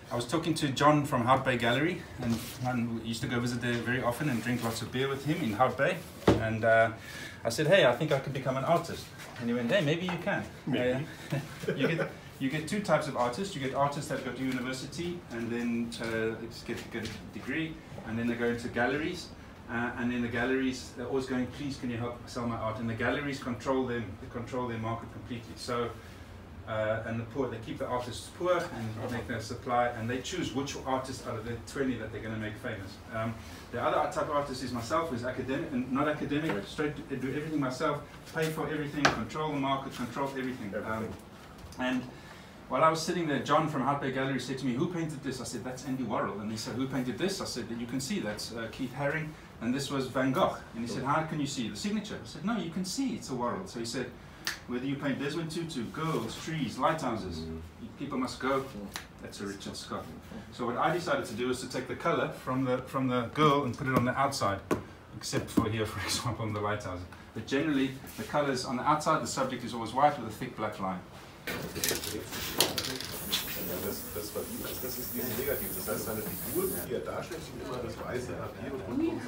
I was talking to John from Hout Bay Gallery, and we used to go visit there very often and drink lots of beer with him in Hout Bay. And I said, hey, I think I could become an artist. And he went, hey, maybe you can. You get two types of artists. You get artists that go to university and then get a degree, and then they go into galleries. And in the galleries, they're always going, please, can you help sell my art? And the galleries control them. They control their market completely. So. And the poor, they keep the artists poor and make their supply, and they choose which artist out of the 20 that they're going to make famous. The other type of artist is myself, who's academic and not academic, straight to do everything myself, pay for everything, control the market, control everything. And while I was sitting there, John from Hout Bay Gallery said to me, who painted this? I said, that's Andy Warhol. And he said, who painted this? I said, you can see, that's Keith Haring, and this was Van Gogh. And he said, how can you see the signature? I said, no, you can see it's a Warhol. So he said, whether you paint Desmond Tutu, girls, trees, lighthouses, people must go, that's a Richard Scott. So what I decided to do was to take the color from the girl and put it on the outside, except for here, for example, on the lighthouses. But generally, the colors on the outside, the subject is always white with a thick black line. Das ist diese Negativ. Das heißt, seine Figuren, die darstellt, sind immer das weiße Papier und rundum.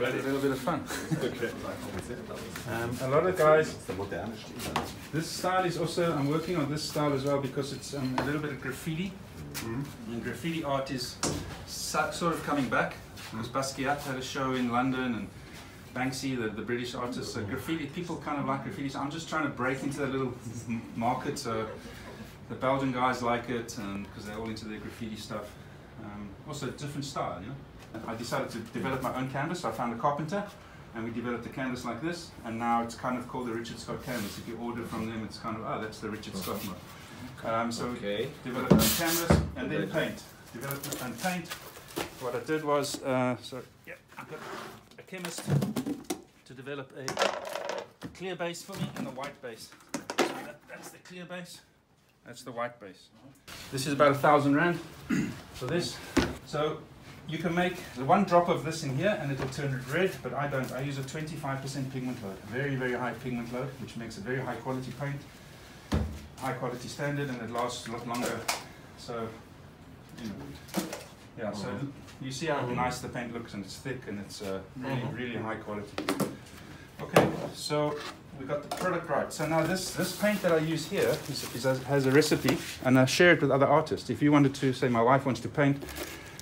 A little bit of fun. A lot of guys, this style is also, I'm working on this style as well because it's a little bit of graffiti. And graffiti art is sort of coming back. Because Basquiat had a show in London, and Banksy, the British artist, graffiti, people kind of like graffiti. So I'm just trying to break into that little market. So the Belgian guys like it because they're all into their graffiti stuff. Also different style, you know. I decided to develop my own canvas. So I found a carpenter, and we developed a canvas like this, and now it's kind of called the Richard Scott canvas. If you order from them, it's kind of, oh, that's the Richard Scott mode. So develop my own canvas, and then paint. Develop and paint. What I did was, I got a chemist to develop a clear base for me and a white base. So that's the clear base. That's the white base. This is about 1,000 rand for this. So you can make the one drop of this in here and it'll turn it red, but I don't. I use a 25% pigment load, very, very high pigment load, which makes it very high quality paint, high quality standard, and it lasts a lot longer. So, you know, yeah, so you see how nice the paint looks, and it's thick, and it's really, really high quality. Okay, so we got the product right. So now this paint that I use here has a recipe, and I share it with other artists. If you wanted to, say my wife wants to paint,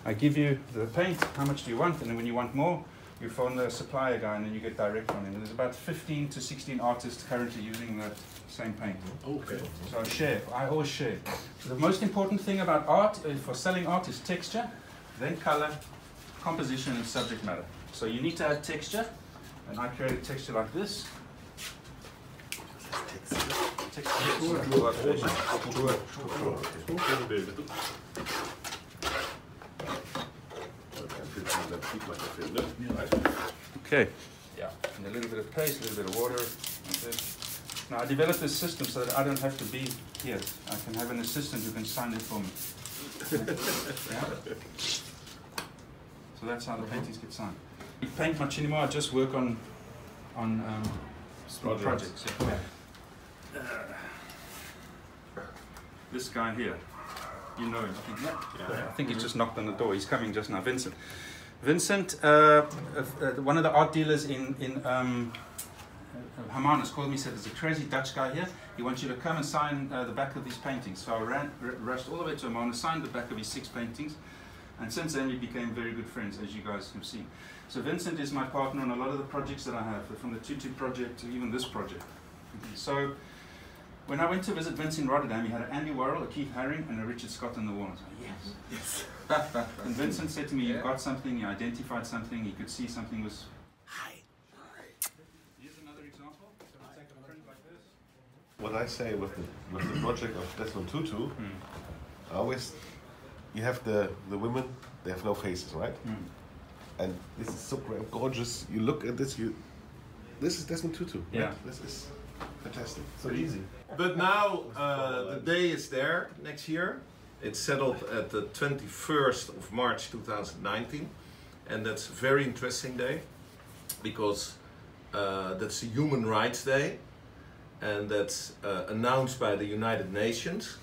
I give you the paint, how much do you want, and then when you want more, you phone the supplier guy and then you get direct from him. And there's about 15 to 16 artists currently using the same paint. Okay. So I share, I always share. So the most important thing about art, for selling art, is texture, then color, composition, and subject matter. So you need to add texture, and I create a texture like this. Okay, yeah, and a little bit of paste, a little bit of water, like this. Now I developed this system so that I don't have to be here. I can have an assistant who can sign it for me. Yeah? So that's how the paintings get signed. I paint much anymore, I just work on projects. Yeah. This guy here, you know him, I think. Yeah. I think he just knocked on the door. He's coming just now, Vincent. Vincent, one of the art dealers in Hermanus called me and said, there's a crazy Dutch guy here. He wants you to come and sign the back of these paintings. So I rushed all the way to Hermanus, signed the back of his 6 paintings. And since then we became very good friends, as you guys have seen. So Vincent is my partner on a lot of the projects that I have, from the Tutu project to even this project. So when I went to visit Vince in Rotterdam, he had an Andy Warhol, a Keith Haring, and a Richard Scott on the wall. I was like, yes. And Vincent said to me, you got something, you identified something, you could see something was... Hi. Here's another example. So I take a print like this. What I say with the project of Desmond Tutu, I always, you have the women, they have no faces, right? And this is so great, gorgeous. You look at this, this is Desmond Tutu. Yeah. Right? This is fantastic. So easy. But now the day is there next year. It's settled at the 21st of March 2019, and that's a very interesting day because that's a Human Rights Day, and that's announced by the United Nations.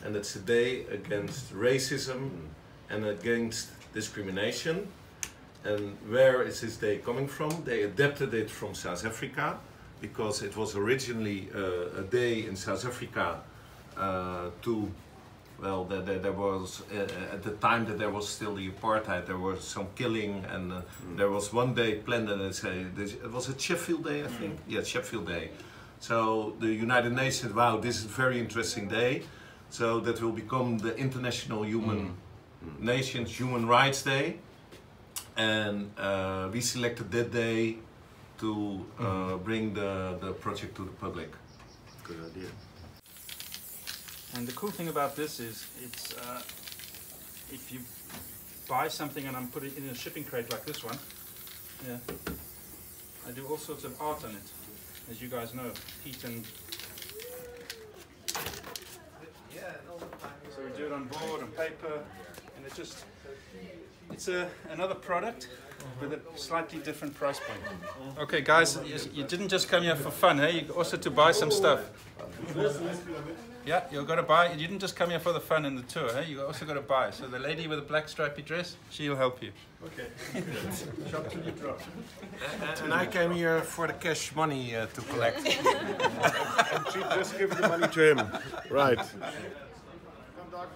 and it's a day against racism and against discrimination. And where is this day coming from? They adapted it from South Africa, because it was originally a day in South Africa to, well, there was, at the time that there was still the apartheid, there was some killing, and there was one day planned, and it was a Sheffield Day, I think? Yeah, Sheffield Day. So the United Nations, wow, this is a very interesting day. So that will become the International Nations Human Rights Day. And we selected that day to bring the project to the public. Good idea. And the cool thing about this is, it's if you buy something and I'm putting it in a shipping crate like this one, yeah, I do all sorts of art on it, as you guys know, heat and. So we do it on board and paper, and it's another product with a slightly different price point. Okay, guys, you didn't just come here for fun, hey? You also to buy some stuff. Yeah, you've got to buy. You didn't just come here for the fun and the tour, hey? You also got to buy. So the lady with the black stripy dress, she'll help you. Okay. Shop till you drop. And I came here for the cash money to collect. And she just give the money to him. Right. Come, dog.